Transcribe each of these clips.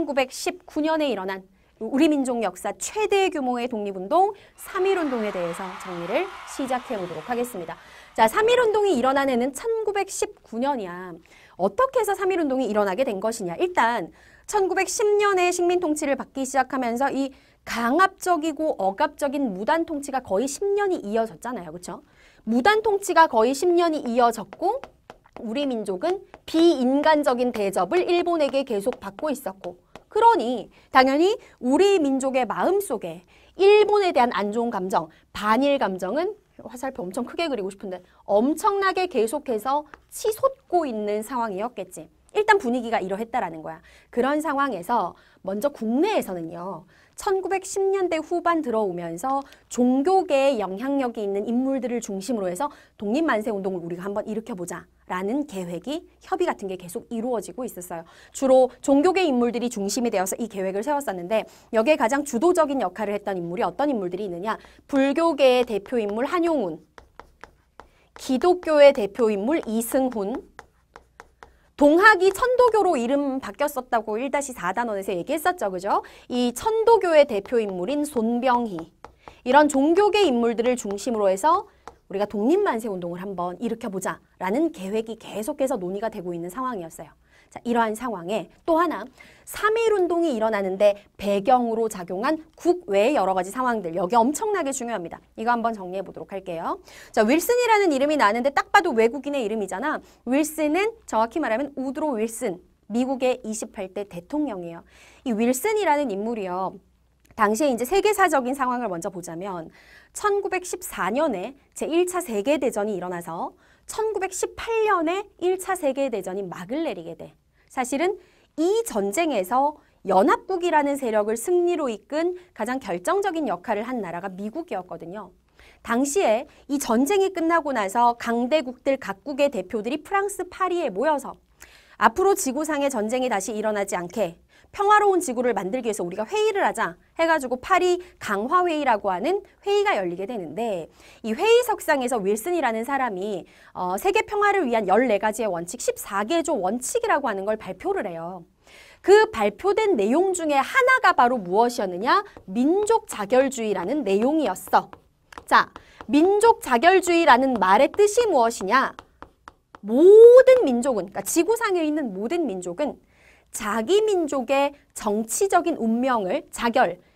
1919년에 일어난 우리 민족 역사 최대 규모의 독립운동 3.1운동에 대해서 정리를 시작해 보도록 하겠습니다. 자, 3.1운동이 일어난 해는 1919년이야. 어떻게 해서 3.1운동이 일어나게 된 것이냐. 일단 1910년에 식민 통치를 받기 시작하면서 이 강압적이고 억압적인 무단 통치가 거의 10년이 이어졌잖아요. 그렇죠? 무단 통치가 거의 10년이 이어졌고 우리 민족은 비인간적인 대접을 일본에게 계속 받고 있었고, 그러니 당연히 우리 민족의 마음속에 일본에 대한 안 좋은 감정, 반일 감정은 화살표 엄청 크게 그리고 싶은데 엄청나게 계속해서 치솟고 있는 상황이었겠지. 일단 분위기가 이러했다라는 거야. 그런 상황에서 먼저 국내에서는요. 1910년대 후반 들어오면서 종교계에 영향력이 있는 인물들을 중심으로 해서 독립만세운동을 우리가 한번 일으켜보자 라는 계획이, 협의 같은 게 계속 이루어지고 있었어요. 주로 종교계 인물들이 중심이 되어서 이 계획을 세웠었는데 여기에 가장 주도적인 역할을 했던 인물이 어떤 인물들이 있느냐. 불교계의 대표인물 한용운, 기독교의 대표인물 이승훈, 동학이 천도교로 이름 바뀌었었다고 1-4단원에서 얘기했었죠. 그죠? 이 천도교의 대표인물인 손병희, 이런 종교계 인물들을 중심으로 해서 우리가 독립만세운동을 한번 일으켜보자 라는 계획이 계속해서 논의가 되고 있는 상황이었어요. 자, 이러한 상황에 또 하나 3.1운동이 일어나는데 배경으로 작용한 국외의 여러 가지 상황들, 여기 엄청나게 중요합니다. 이거 한번 정리해 보도록 할게요. 자, 윌슨이라는 이름이 나는데 딱 봐도 외국인의 이름이잖아. 윌슨은 정확히 말하면 우드로 윌슨, 미국의 28대 대통령이에요. 이 윌슨이라는 인물이요. 당시에 이제 세계사적인 상황을 먼저 보자면 1914년에 제1차 세계대전이 일어나서 1918년에 1차 세계대전이 막을 내리게 돼. 사실은 이 전쟁에서 연합국이라는 세력을 승리로 이끈 가장 결정적인 역할을 한 나라가 미국이었거든요. 당시에 이 전쟁이 끝나고 나서 강대국들 각국의 대표들이 프랑스 파리에 모여서 앞으로 지구상의 전쟁이 다시 일어나지 않게 평화로운 지구를 만들기 위해서 우리가 회의를 하자 해가지고 파리 강화회의라고 하는 회의가 열리게 되는데, 이 회의석상에서 윌슨이라는 사람이 세계 평화를 위한 14가지의 원칙, 14개조 원칙이라고 하는 걸 발표를 해요. 그 발표된 내용 중에 하나가 바로 무엇이었느냐? 민족 자결주의라는 내용이었어. 자, 민족 자결주의라는 말의 뜻이 무엇이냐? 모든 민족은, 그러니까 지구상에 있는 모든 민족은 자기 민족의 정치적인 운명을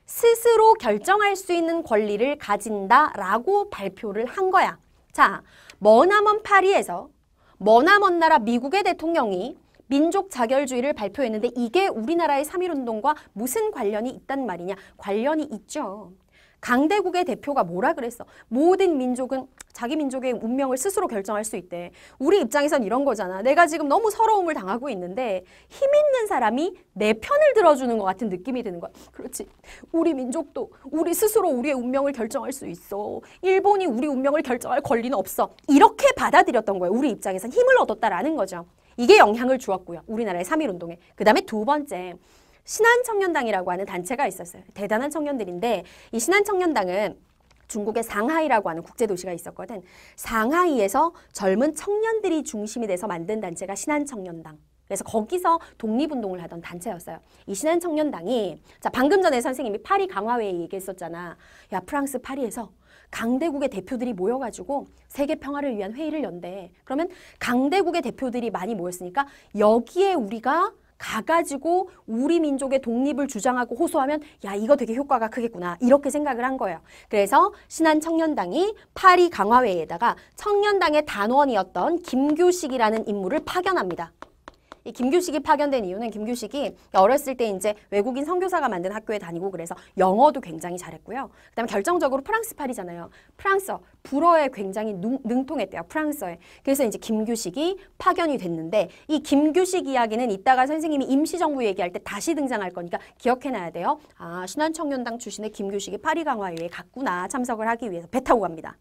스스로 결정할 수 있는 권리를 가진다라고 발표를 한 거야. 자, 머나먼 파리에서 머나먼 나라 미국의 대통령이 민족 자결주의를 발표했는데 이게 우리나라의 3.1운동과 무슨 관련이 있단 말이냐? 관련이 있죠. 강대국의 대표가 뭐라 그랬어? 모든 민족은 자기 민족의 운명을 스스로 결정할 수 있대. 우리 입장에선 이런 거잖아. 내가 지금 너무 서러움을 당하고 있는데 힘 있는 사람이 내 편을 들어주는 것 같은 느낌이 드는 거야. 그렇지. 우리 민족도 우리 스스로 우리의 운명을 결정할 수 있어. 일본이 우리 운명을 결정할 권리는 없어. 이렇게 받아들였던 거예요. 우리 입장에선 힘을 얻었다라는 거죠. 이게 영향을 주었고요. 우리나라의 3.1운동에. 그 다음에 두 번째. 신한청년당이라고 하는 단체가 있었어요. 대단한 청년들인데 이 신한청년당은 중국의 상하이라고 하는 국제도시가 있었거든. 상하이에서 젊은 청년들이 중심이 돼서 만든 단체가 신한청년당. 그래서 거기서 독립운동을 하던 단체였어요. 이 신한청년당이, 자, 방금 전에 선생님이 파리 강화회의 얘기했었잖아. 야, 프랑스 파리에서 강대국의 대표들이 모여가지고 세계 평화를 위한 회의를 연대. 그러면 강대국의 대표들이 많이 모였으니까 여기에 우리가 가가지고 우리 민족의 독립을 주장하고 호소하면 야, 이거 되게 효과가 크겠구나, 이렇게 생각을 한 거예요. 그래서 신한청년당이 파리 강화회의에다가 청년당의 단원이었던 김규식이라는 인물을 파견합니다. 이 김규식이 파견된 이유는 김규식이 어렸을 때 이제 외국인 선교사가 만든 학교에 다니고 그래서 영어도 굉장히 잘했고요. 그다음에 결정적으로 프랑스 파리잖아요. 프랑스어, 불어에 굉장히 능통했대요. 프랑스어에. 그래서 이제 김규식이 파견이 됐는데 이 김규식 이야기는 이따가 선생님이 임시정부 얘기할 때 다시 등장할 거니까 기억해놔야 돼요. 아, 신한청년당 출신의 김규식이 파리 강화회의에 갔구나, 참석을 하기 위해서 배 타고 갑니다.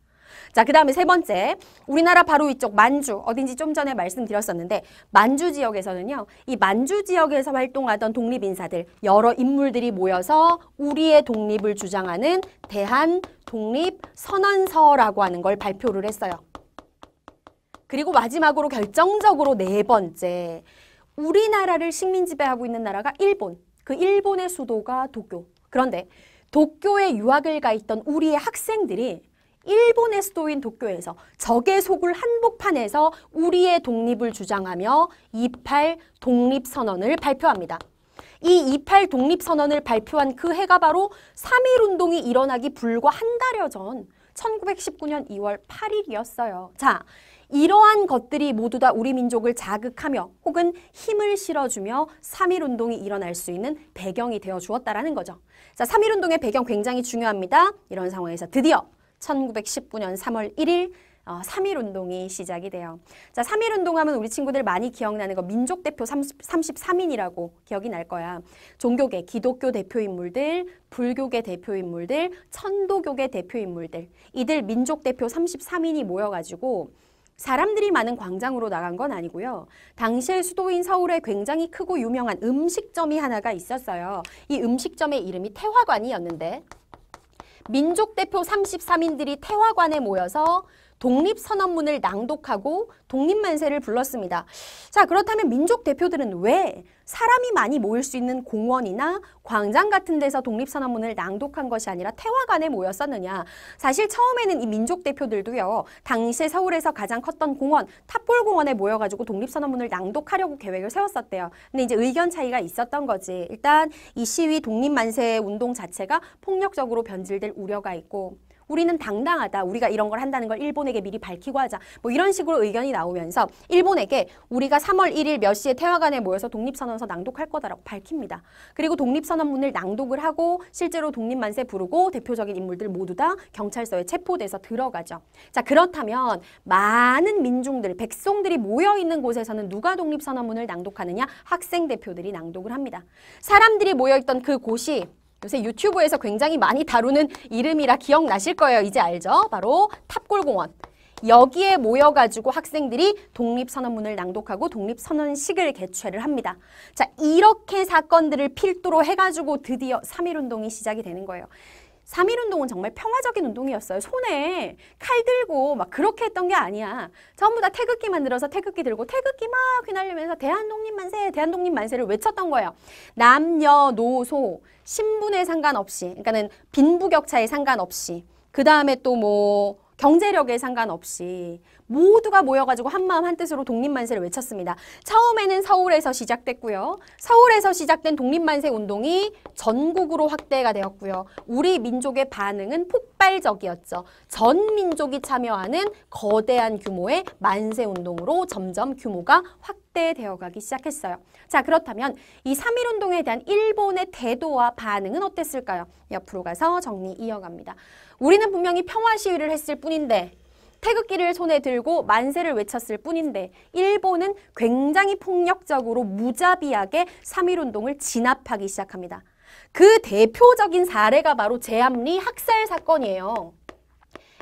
자, 그 다음에 세 번째, 우리나라 바로 이쪽 만주, 어딘지 좀 전에 말씀드렸었는데 만주 지역에서는요, 이 만주 지역에서 활동하던 독립인사들, 여러 인물들이 모여서 우리의 독립을 주장하는 대한독립선언서라고 하는 걸 발표를 했어요. 그리고 마지막으로 결정적으로 네 번째, 우리나라를 식민 지배하고 있는 나라가 일본. 그 일본의 수도가 도쿄. 그런데 도쿄에 유학을 가 있던 우리의 학생들이 일본의 수도인 도쿄에서 적의 속을 한복판에서 우리의 독립을 주장하며 28 독립선언을 발표합니다. 이 28 독립선언을 발표한 그 해가 바로 3.1운동이 일어나기 불과 한 달여 전 1919년 2월 8일이었어요. 자, 이러한 것들이 모두 다 우리 민족을 자극하며 혹은 힘을 실어주며 3.1운동이 일어날 수 있는 배경이 되어 주었다라는 거죠. 자, 3.1운동의 배경 굉장히 중요합니다. 이런 상황에서 드디어 1919년 3월 1일 3.1운동이 시작이 돼요. 자, 3.1운동 하면 우리 친구들 많이 기억나는 거 민족대표 33인이라고 기억이 날 거야. 종교계, 기독교 대표인물들, 불교계 대표인물들, 천도교계 대표인물들. 이들 민족대표 33인이 모여가지고 사람들이 많은 광장으로 나간 건 아니고요. 당시의 수도인 서울에 굉장히 크고 유명한 음식점이 하나가 있었어요. 이 음식점의 이름이 태화관이었는데 민족대표 33인들이 태화관에 모여서 독립선언문을 낭독하고 독립만세를 불렀습니다. 자, 그렇다면 민족 대표들은 왜 사람이 많이 모일 수 있는 공원이나 광장 같은 데서 독립선언문을 낭독한 것이 아니라 태화관에 모였었느냐? 사실 처음에는 이 민족 대표들도요. 당시 서울에서 가장 컸던 공원, 탑골공원에 모여가지고 독립선언문을 낭독하려고 계획을 세웠었대요. 근데 이제 의견 차이가 있었던 거지. 일단 이 시위 독립만세 운동 자체가 폭력적으로 변질될 우려가 있고 우리는 당당하다. 우리가 이런 걸 한다는 걸 일본에게 미리 밝히고 하자. 뭐 이런 식으로 의견이 나오면서 일본에게 우리가 3월 1일 몇 시에 태화관에 모여서 독립선언서 낭독할 거다라고 밝힙니다. 그리고 독립선언문을 낭독을 하고 실제로 독립만세 부르고 대표적인 인물들 모두 다 경찰서에 체포돼서 들어가죠. 자, 그렇다면 많은 민중들, 백성들이 모여있는 곳에서는 누가 독립선언문을 낭독하느냐? 학생 대표들이 낭독을 합니다. 사람들이 모여있던 그 곳이 요새 유튜브에서 굉장히 많이 다루는 이름이라 기억나실 거예요. 이제 알죠? 바로 탑골공원. 여기에 모여가지고 학생들이 독립선언문을 낭독하고 독립선언식을 개최를 합니다. 자, 이렇게 사건들을 필두로 해가지고 드디어 3.1운동이 시작이 되는 거예요. 3.1운동은 정말 평화적인 운동이었어요. 손에 칼 들고 막 그렇게 했던 게 아니야. 전부 다 태극기 만들어서 태극기 들고 태극기 막 휘날리면서 대한독립만세, 대한독립만세를 외쳤던 거예요. 남녀노소, 신분에 상관없이, 그러니까는 빈부격차에 상관없이, 그 다음에 또 뭐 경제력에 상관없이 모두가 모여가지고 한마음 한뜻으로 독립만세를 외쳤습니다. 처음에는 서울에서 시작됐고요. 서울에서 시작된 독립만세 운동이 전국으로 확대가 되었고요. 우리 민족의 반응은 폭발적이었죠. 전 민족이 참여하는 거대한 규모의 만세 운동으로 점점 규모가 확대되어 가기 시작했어요. 자, 그렇다면 이 3.1운동에 대한 일본의 태도와 반응은 어땠을까요? 옆으로 가서 정리 이어갑니다. 우리는 분명히 평화 시위를 했을 뿐인데 태극기를 손에 들고 만세를 외쳤을 뿐인데 일본은 굉장히 폭력적으로 무자비하게 3.1운동을 진압하기 시작합니다. 그 대표적인 사례가 바로 제암리 학살 사건이에요.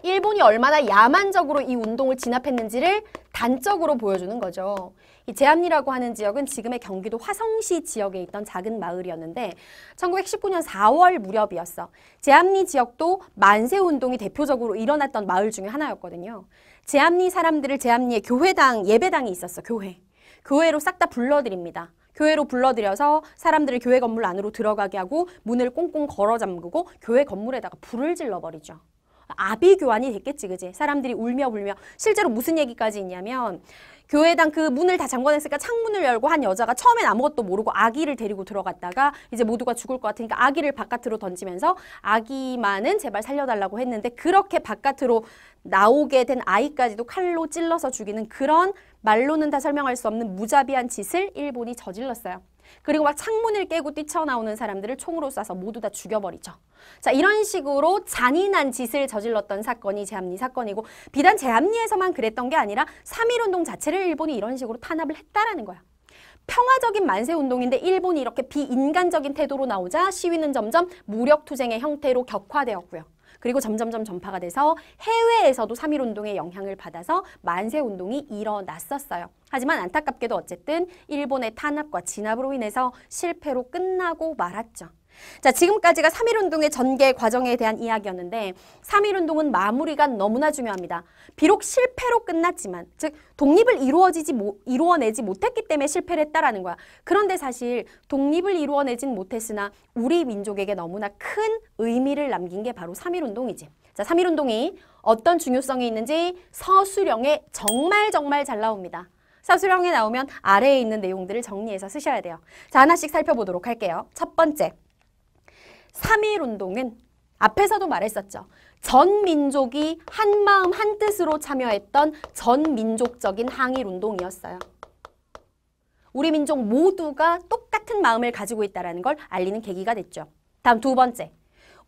일본이 얼마나 야만적으로 이 운동을 진압했는지를 단적으로 보여주는 거죠. 이 제암리라고 하는 지역은 지금의 경기도 화성시 지역에 있던 작은 마을이었는데 1919년 4월 무렵이었어. 제암리 지역도 만세운동이 대표적으로 일어났던 마을 중에 하나였거든요. 제암리 사람들을 제암리에 교회당, 예배당이 있었어. 교회로 싹 다 불러들입니다. 교회로 불러들여서 사람들을 교회 건물 안으로 들어가게 하고 문을 꽁꽁 걸어 잠그고 교회 건물에다가 불을 질러버리죠. 아비교환이 됐겠지, 그지? 사람들이 울며 불며. 실제로 무슨 얘기까지 있냐면 교회당 그 문을 다 잠궈냈으니까 창문을 열고 한 여자가 처음엔 아무것도 모르고 아기를 데리고 들어갔다가 이제 모두가 죽을 것 같으니까 아기를 바깥으로 던지면서 아기만은 제발 살려달라고 했는데 그렇게 바깥으로 나오게 된 아이까지도 칼로 찔러서 죽이는 그런 말로는 다 설명할 수 없는 무자비한 짓을 일본이 저질렀어요. 그리고 막 창문을 깨고 뛰쳐나오는 사람들을 총으로 쏴서 모두 다 죽여버리죠. 자, 이런 식으로 잔인한 짓을 저질렀던 사건이 제암리 사건이고 비단 제암리에서만 그랬던 게 아니라 3.1운동 자체를 일본이 이런 식으로 탄압을 했다라는 거야. 평화적인 만세운동인데 일본이 이렇게 비인간적인 태도로 나오자 시위는 점점 무력투쟁의 형태로 격화되었고요. 그리고 점점점 전파가 돼서 해외에서도 3.1운동의 영향을 받아서 만세운동이 일어났었어요. 하지만 안타깝게도 어쨌든 일본의 탄압과 진압으로 인해서 실패로 끝나고 말았죠. 자, 지금까지가 3.1운동의 전개 과정에 대한 이야기였는데 3.1운동은 마무리가 너무나 중요합니다. 비록 실패로 끝났지만, 즉 독립을 이루어내지 못했기 때문에 실패를 했다라는 거야. 그런데 사실 독립을 이루어내진 못했으나 우리 민족에게 너무나 큰 의미를 남긴 게 바로 3.1운동이지. 자, 3.1운동이 어떤 중요성이 있는지 서술형에 정말 잘 나옵니다. 서술형에 나오면 아래에 있는 내용들을 정리해서 쓰셔야 돼요. 자, 하나씩 살펴보도록 할게요. 첫 번째, 3.1운동은 앞에서도 말했었죠. 전 민족이 한마음 한뜻으로 참여했던 전 민족적인 항일운동이었어요. 우리 민족 모두가 똑같은 마음을 가지고 있다는 걸 알리는 계기가 됐죠. 다음 두 번째,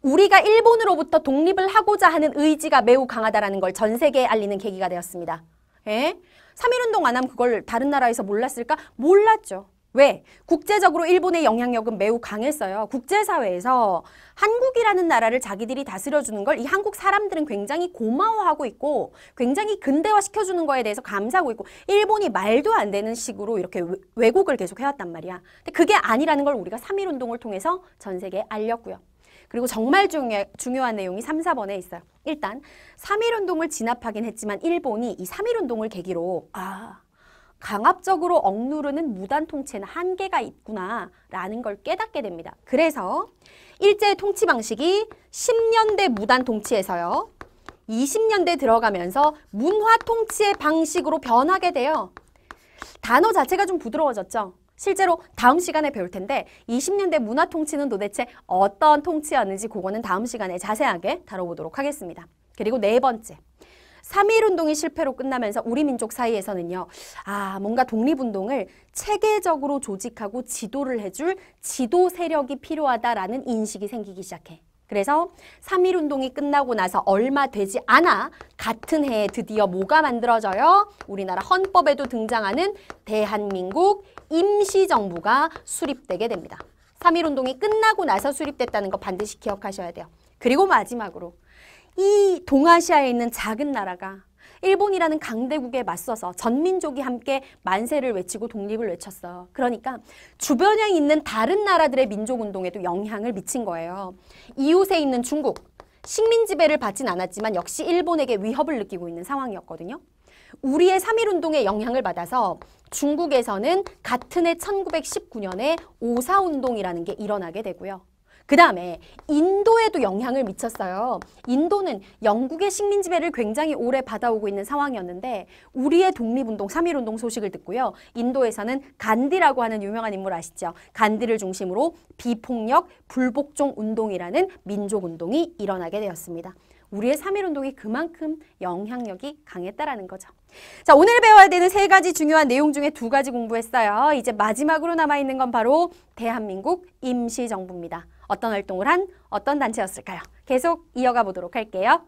우리가 일본으로부터 독립을 하고자 하는 의지가 매우 강하다는 걸 전 세계에 알리는 계기가 되었습니다. 3.1운동 안 하면 그걸 다른 나라에서 몰랐을까? 몰랐죠. 왜? 국제적으로 일본의 영향력은 매우 강했어요. 국제사회에서 한국이라는 나라를 자기들이 다스려주는 걸 이 한국 사람들은 굉장히 고마워하고 있고 굉장히 근대화시켜주는 거에 대해서 감사하고 있고 일본이 말도 안 되는 식으로 이렇게 왜곡을 계속 해왔단 말이야. 근데 그게 아니라는 걸 우리가 3.1운동을 통해서 전 세계에 알렸고요. 그리고 정말 중요한 내용이 3, 4번에 있어요. 일단 3.1운동을 진압하긴 했지만 일본이 이 3.1운동을 계기로 강압적으로 억누르는 무단 통치에는 한계가 있구나라는 걸 깨닫게 됩니다. 그래서 일제의 통치 방식이 10년대 무단 통치에서요. 20년대 들어가면서 문화 통치의 방식으로 변하게 돼요. 단어 자체가 좀 부드러워졌죠. 실제로 다음 시간에 배울 텐데 20년대 문화 통치는 도대체 어떤 통치였는지 그거는 다음 시간에 자세하게 다뤄보도록 하겠습니다. 그리고 네 번째, 3.1운동이 실패로 끝나면서 우리 민족 사이에서는요. 뭔가 독립운동을 체계적으로 조직하고 지도를 해줄 지도 세력이 필요하다라는 인식이 생기기 시작해. 그래서 3.1운동이 끝나고 나서 얼마 되지 않아 같은 해에 드디어 뭐가 만들어져요? 우리나라 헌법에도 등장하는 대한민국 임시정부가 수립되게 됩니다. 3.1운동이 끝나고 나서 수립됐다는 거 반드시 기억하셔야 돼요. 그리고 마지막으로 이 동아시아에 있는 작은 나라가 일본이라는 강대국에 맞서서 전민족이 함께 만세를 외치고 독립을 외쳤어. 그러니까 주변에 있는 다른 나라들의 민족운동에도 영향을 미친 거예요. 이웃에 있는 중국, 식민 지배를 받진 않았지만 역시 일본에게 위협을 느끼고 있는 상황이었거든요. 우리의 3.1운동에 영향을 받아서 중국에서는 같은 해 1919년에 오사운동이라는 게 일어나게 되고요. 그 다음에 인도에도 영향을 미쳤어요. 인도는 영국의 식민 지배를 굉장히 오래 받아오고 있는 상황이었는데 우리의 독립운동, 3.1운동 소식을 듣고요. 인도에서는 간디라고 하는 유명한 인물 아시죠? 간디를 중심으로 비폭력, 불복종 운동이라는 민족운동이 일어나게 되었습니다. 우리의 3.1운동이 그만큼 영향력이 강했다라는 거죠. 자, 오늘 배워야 되는 3가지 중요한 내용 중에 2가지 공부했어요. 이제 마지막으로 남아있는 건 바로 대한민국 임시정부입니다. 어떤 활동을 한 어떤 단체였을까요? 계속 이어가 보도록 할게요.